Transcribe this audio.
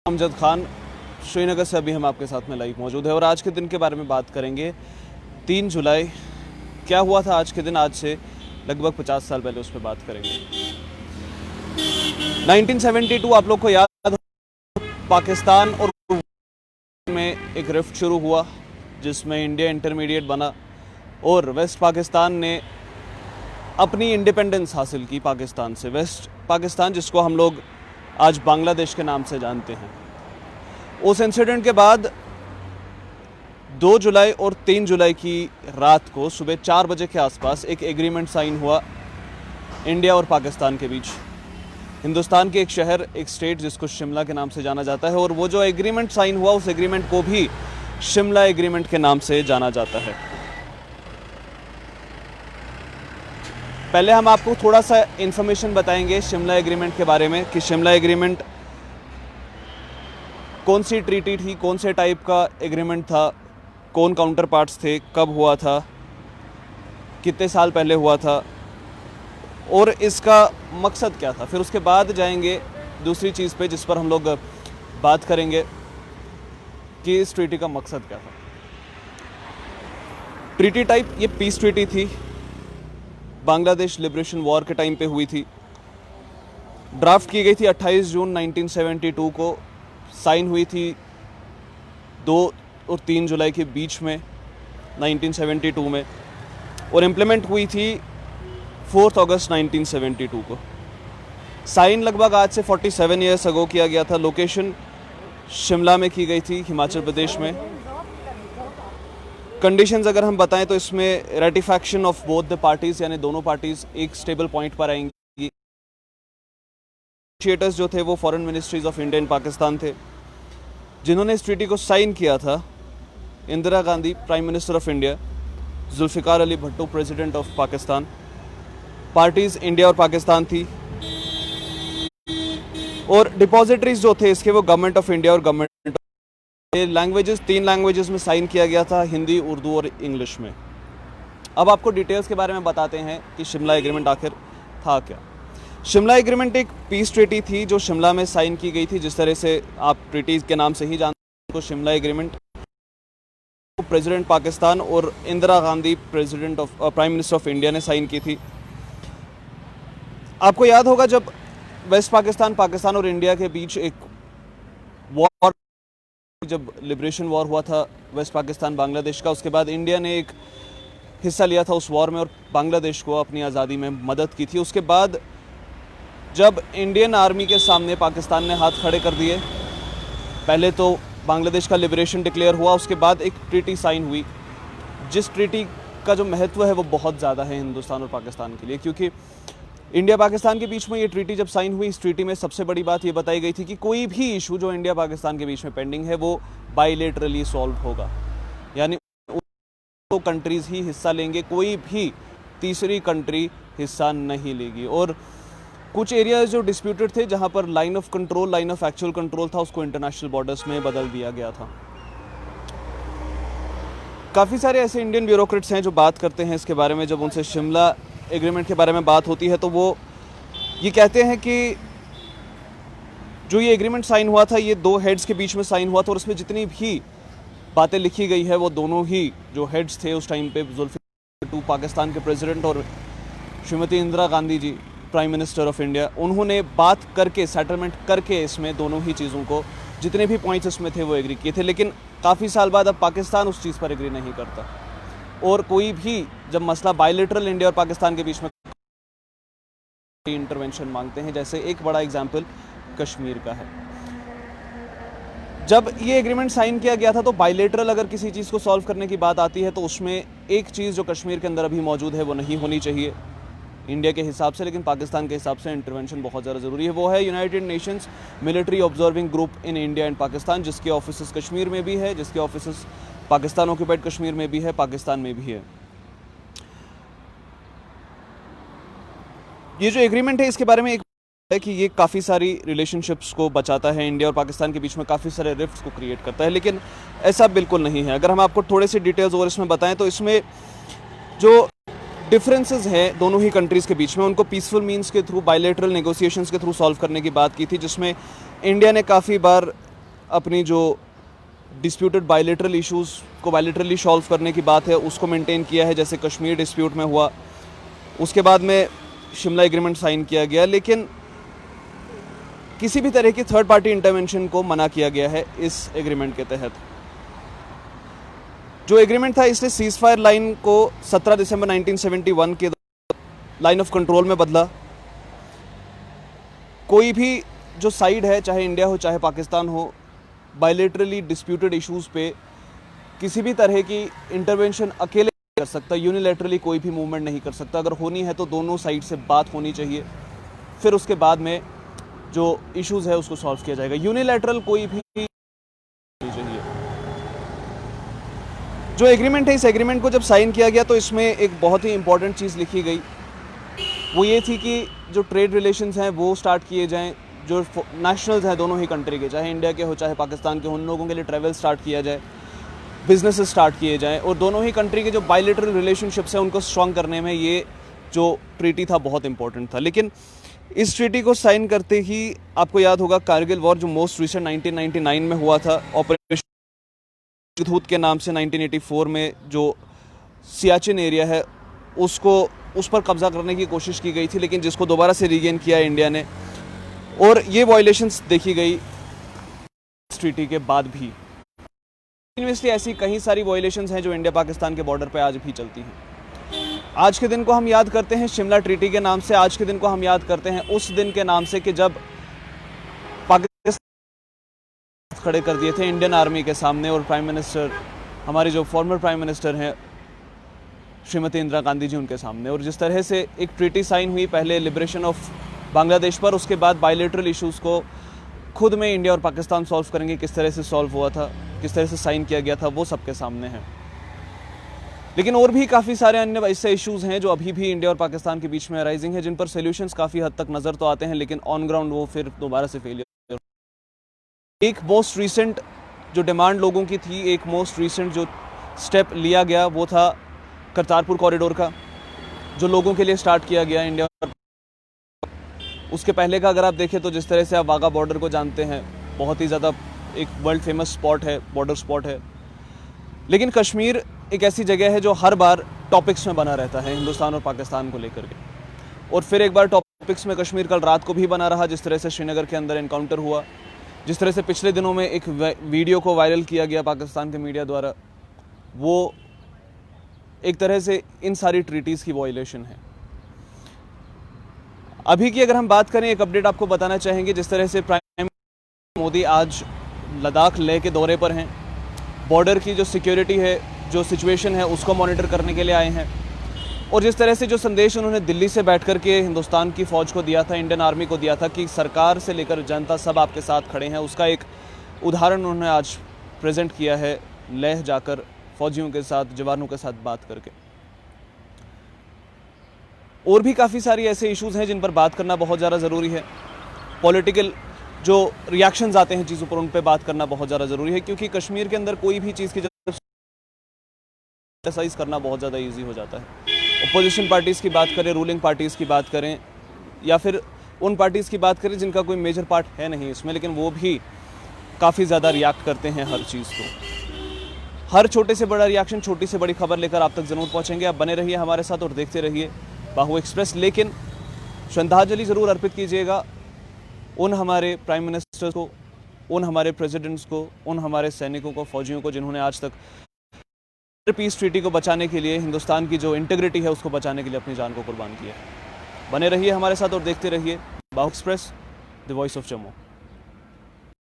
अमजद खान, श्रीनगर से अभी हम आपके साथ में लाइव मौजूद है और आज के दिन के बारे में बात करेंगे। 3 जुलाई क्या हुआ था आज के दिन, आज से लगभग 50 साल पहले उस पर बात करेंगे। 1972 आप लोग को याद हो, पाकिस्तान और में एक रिफ्ट शुरू हुआ जिसमें इंडिया इंटरमीडिएट बना और वेस्ट पाकिस्तान ने अपनी इंडिपेंडेंस हासिल की पाकिस्तान से। वेस्ट पाकिस्तान जिसको हम लोग आज बांग्लादेश के नाम से जानते हैं। उस इंसिडेंट के बाद 2 जुलाई और 3 जुलाई की रात को सुबह 4 बजे के आसपास एक एग्रीमेंट साइन हुआ इंडिया और पाकिस्तान के बीच। हिंदुस्तान के एक शहर, एक स्टेट जिसको शिमला के नाम से जाना जाता है, और वो जो एग्रीमेंट साइन हुआ उस एग्रीमेंट को भी शिमला एग्रीमेंट के नाम से जाना जाता है। पहले हम आपको थोड़ा सा इन्फॉर्मेशन बताएंगे शिमला एग्रीमेंट के बारे में कि शिमला एग्रीमेंट कौन सी ट्रीटी थी, कौन से टाइप का एग्रीमेंट था, कौन काउंटर पार्ट्स थे, कब हुआ था, कितने साल पहले हुआ था और इसका मकसद क्या था। फिर उसके बाद जाएंगे दूसरी चीज़ पे जिस पर हम लोग बात करेंगे कि इस ट्रीटी का मकसद क्या था। ट्रीटी टाइप ये पीस ट्रीटी थी, बांग्लादेश लिबरेशन वॉर के टाइम पे हुई थी। ड्राफ्ट की गई थी 28 जून 1972 को, साइन हुई थी 2 और 3 जुलाई के बीच में 1972 में, और इम्प्लीमेंट हुई थी 4 अगस्त 1972 को। साइन लगभग आज से 47 ईयर्स अगो किया गया था। लोकेशन शिमला में की गई थी, हिमाचल प्रदेश में। कंडीशंस अगर हम बताएं तो इसमें ratification of both the parties, यानी दोनों पार्टीज एक स्टेबल पॉइंट पर आएंगी। नेगोशिएटर्स जो थे वो foreign ministries of India and Pakistan थे। जिन्होंने इस ट्रीटी को साइन किया था, Indira Gandhi prime minister of India, Zulfikar Ali Bhutto president of Pakistan. Parties India और पाकिस्तान थी और डिपॉजिटरीज जो थे इसके वो गवर्नमेंट ऑफ इंडिया और गवर्नमेंट। लैंग्वेजेस 3 लैंग्वेजेस में साइन किया गया था, हिंदी, उर्दू और इंग्लिश में। अब आपको डिटेल्स के बारे में बताते हैं कि शिमला एग्रीमेंट आखिर था क्या। शिमला एग्रीमेंट एक पीस ट्रीटी थी जो शिमला में साइन की गई थी। जिस तरह से आप ट्रीटी के नाम से ही जानते हैं, शिमला एग्रीमेंट प्रेसिडेंट पाकिस्तान और Indira Gandhi president of prime minister of India ने साइन की थी। आपको याद होगा जब वेस्ट पाकिस्तान, पाकिस्तान और इंडिया के बीच एक वॉर, जब लिबरेशन वॉर हुआ था वेस्ट पाकिस्तान बांग्लादेश का, उसके बाद इंडिया ने एक हिस्सा लिया था उस वॉर में और बांग्लादेश को अपनी आज़ादी में मदद की थी। उसके बाद जब इंडियन आर्मी के सामने पाकिस्तान ने हाथ खड़े कर दिए, पहले तो बांग्लादेश का लिबरेशन डिक्लेयर हुआ, उसके बाद एक ट्रीटी साइन हुई जिस ट्रीटी का जो महत्व है वो बहुत ज़्यादा है हिंदुस्तान और पाकिस्तान के लिए। क्योंकि इंडिया पाकिस्तान के बीच में ये ट्रीटी जब साइन हुई, इस ट्रीटी में सबसे बड़ी बात ये बताई गई थी कि कोई भी इशू जो इंडिया पाकिस्तान के बीच में पेंडिंग है वो बाइलेटरली सॉल्व होगा, यानी दो कंट्रीज़ ही हिस्सा लेंगे, कोई भी तीसरी कंट्री हिस्सा नहीं लेगी। और कुछ एरियाज जो डिस्प्यूटेड थे, जहां पर line of control, line of actual control था, उसको इंटरनेशनल बॉर्डर्स में बदल दिया गया था। काफ़ी सारे ऐसे इंडियन ब्यूरोक्रेट्स हैं जो बात करते हैं इसके बारे में। जब उनसे शिमला एग्रीमेंट के बारे में बात होती है तो वो ये कहते हैं कि जो ये एग्रीमेंट साइन हुआ था ये 2 हेड्स के बीच में साइन हुआ था, और इसमें जितनी भी बातें लिखी गई है वो दोनों ही जो हेड्स थे उस टाइम पे, जुल्फिकार भट्टो पाकिस्तान के प्रेसिडेंट और Shrimati Indira Gandhi ji prime minister of India, उन्होंने बात करके, सेटलमेंट करके इसमें दोनों ही चीज़ों को, जितने भी पॉइंट्स इसमें थे वो एग्री किए थे। लेकिन काफ़ी साल बाद अब पाकिस्तान उस चीज़ पर एग्री नहीं करता, और कोई भी जब मसला बायलेटरल इंडिया और पाकिस्तान के बीच में इंटरवेंशन मांगते हैं, जैसे एक बड़ा एग्जांपल कश्मीर का है। जब ये एग्रीमेंट साइन किया गया था तो बायलेटरल अगर किसी चीज़ को सॉल्व करने की बात आती है तो उसमें एक चीज़ जो कश्मीर के अंदर अभी मौजूद है वो नहीं होनी चाहिए इंडिया के हिसाब से, लेकिन पाकिस्तान के हिसाब से इंटरवेंशन बहुत ज़्यादा ज़रूरी है। वो है United Nations military observing group in India and Pakistan, जिसके ऑफिस कश्मीर में भी है, जिसके ऑफिस पाकिस्तान ऑक्यूपाइड कश्मीर में भी है, पाकिस्तान में भी है। ये जो एग्रीमेंट है इसके बारे में एक है कि ये काफ़ी सारी रिलेशनशिप्स को बचाता है, इंडिया और पाकिस्तान के बीच में काफ़ी सारे रिफ्ट्स को क्रिएट करता है, लेकिन ऐसा बिल्कुल नहीं है। अगर हम आपको थोड़े से डिटेल्स और इसमें बताएं तो इसमें जो डिफरेंसेस हैं दोनों ही कंट्रीज़ के बीच में, उनको पीसफुल मीन्स के थ्रू, बायलैटरल नेगोशिएशंस के थ्रू सॉल्व करने की बात की थी, जिसमें इंडिया ने काफ़ी बार अपनी जो डिस्प्यूटेड बायलेटरल इश्यूज़ को बायलेटरली सॉल्व करने की बात है उसको मेंटेन किया है, जैसे कश्मीर डिस्प्यूट में हुआ। उसके बाद में शिमला एग्रीमेंट साइन किया गया, लेकिन किसी भी तरह की थर्ड पार्टी इंटरवेंशन को मना किया गया है इस एग्रीमेंट के तहत। जो एग्रीमेंट था इसने सीज फायर लाइन को 17 दिसंबर 1971 के लाइन ऑफ कंट्रोल में बदला। कोई भी जो साइड है, चाहे इंडिया हो चाहे पाकिस्तान हो, बायलेटरली डिस्प्यूटेड इश्यूज़ पे किसी भी तरह की इंटरवेंशन अकेले नहीं कर सकता, यूनिलैटरली कोई भी मूवमेंट नहीं कर सकता। अगर होनी है तो दोनों साइड से बात होनी चाहिए, फिर उसके बाद में जो इश्यूज़ है उसको सॉल्व किया जाएगा। यूनिलैटरल कोई भी नहीं चाहिए। जो एग्रीमेंट है, इस एग्रीमेंट को जब साइन किया गया तो इसमें एक बहुत ही इंपॉर्टेंट चीज़ लिखी गई, वो ये थी कि जो ट्रेड रिलेशंस हैं वो स्टार्ट किए जाएं। जो नेशनल्स हैं दोनों ही कंट्री के, चाहे इंडिया के हो चाहे पाकिस्तान के, उन लोगों के लिए ट्रैवल स्टार्ट किया जाए, बिजनेस स्टार्ट किए जाएं, और दोनों ही कंट्री के जो बायलेटरल रिलेशनशिप्स हैं उनको स्ट्रॉन्ग करने में ये जो ट्रीटी था बहुत इंपॉर्टेंट था। लेकिन इस ट्रीटी को साइन करते ही आपको याद होगा कारगिल वॉर जो मोस्ट रिसेंट 1999 में हुआ था, ऑपरेशन धूत के नाम से 1984 में जो सियाचिन एरिया है उस पर कब्जा करने की कोशिश की गई थी, लेकिन जिसको दोबारा से रीगेन किया इंडिया ने, और ये वायलेशंस देखी गई इस ट्रीटी के बाद भी। कंटिन्यूअसली ऐसी कई सारी वायलेशंस हैं जो इंडिया पाकिस्तान के बॉर्डर पे आज भी चलती हैं। आज के दिन को हम याद करते हैं शिमला ट्रीटी के नाम से, आज के दिन को हम याद करते हैं उस दिन के नाम से कि जब पाकिस्तान खड़े कर दिए थे इंडियन आर्मी के सामने, और प्राइम मिनिस्टर, हमारी जो फॉर्मर प्राइम मिनिस्टर हैं श्रीमती इंदिरा गांधी जी, उनके सामने। और जिस तरह से एक ट्रीटी साइन हुई, पहले लिबरेशन ऑफ बांग्लादेश पर, उसके बाद बायलेटरल इश्यूज़ को खुद में इंडिया और पाकिस्तान सॉल्व करेंगे, किस तरह से सॉल्व हुआ था, किस तरह से साइन किया गया था, वो सबके सामने है। लेकिन और भी काफ़ी सारे अन्य ऐसे इश्यूज़ हैं जो अभी भी इंडिया और पाकिस्तान के बीच में अराइजिंग है, जिन पर सोल्यूशंस काफ़ी हद तक नज़र तो आते हैं, लेकिन ऑन ग्राउंड वो फिर दोबारा से फेलियर। एक मोस्ट रिसेंट जो डिमांड लोगों की थी, एक मोस्ट रिसेंट जो स्टेप लिया गया, वो था करतारपुर कॉरिडोर का, जो लोगों के लिए स्टार्ट किया गया इंडिया। उसके पहले का अगर आप देखें तो जिस तरह से आप वाघा बॉर्डर को जानते हैं, बहुत ही ज़्यादा एक वर्ल्ड फेमस स्पॉट है, बॉर्डर स्पॉट है। लेकिन कश्मीर एक ऐसी जगह है जो हर बार टॉपिक्स में बना रहता है हिंदुस्तान और पाकिस्तान को लेकर के, और फिर एक बार टॉपिक्स में कश्मीर कल रात को भी बना रहा, जिस तरह से श्रीनगर के अंदर एनकाउंटर हुआ, जिस तरह से पिछले दिनों में एक वीडियो को वायरल किया गया पाकिस्तान के मीडिया द्वारा, वो एक तरह से इन सारी ट्रीटीज़ की वायलेशन है। अभी की अगर हम बात करें, एक अपडेट आपको बताना चाहेंगे, जिस तरह से प्राइम मोदी आज लद्दाख लेह के दौरे पर हैं, बॉर्डर की जो सिक्योरिटी है, जो सिचुएशन है, उसको मॉनिटर करने के लिए आए हैं, और जिस तरह से जो संदेश उन्होंने दिल्ली से बैठ कर के हिंदुस्तान की फ़ौज को दिया था, इंडियन आर्मी को दिया था कि सरकार से लेकर जनता सब आपके साथ खड़े हैं, उसका एक उदाहरण उन्होंने आज प्रेजेंट किया है लेह जाकर फ़ौजियों के साथ, जवानों के साथ बात करके। और भी काफ़ी सारी ऐसे इश्यूज़ हैं जिन पर बात करना बहुत ज़्यादा ज़रूरी है। पॉलिटिकल जो रिएक्शंस आते हैं चीज़ों पर, उन पर बात करना बहुत ज़्यादा ज़रूरी है, क्योंकि कश्मीर के अंदर कोई भी चीज़ की क्रिटिसाइज करना बहुत ज़्यादा ईजी हो जाता है। अपोजिशन पार्टीज़ की बात करें, रूलिंग पार्टीज़ की बात करें, या फिर उन पार्टीज़ की बात करें जिनका कोई मेजर पार्ट है नहीं इसमें, लेकिन वो भी काफ़ी ज़्यादा रिएक्ट करते हैं हर चीज़ को। हर छोटे से बड़ा रिएक्शन, छोटी से बड़ी खबर लेकर आप तक ज़रूर पहुँचेंगे। आप बने रहिए हमारे साथ और देखते रहिए बाहु एक्सप्रेस। लेकिन श्रद्धांजलि ज़रूर अर्पित कीजिएगा उन हमारे प्राइम मिनिस्टर्स को, उन हमारे प्रेसिडेंट्स को, उन हमारे सैनिकों को, फौजियों को, जिन्होंने आज तक पीस ट्रीटी को बचाने के लिए, हिंदुस्तान की जो इंटीग्रिटी है उसको बचाने के लिए अपनी जान को कुर्बान किया है। बने रहिए हमारे साथ और देखते रहिए बाहु express, the voice of Jammu.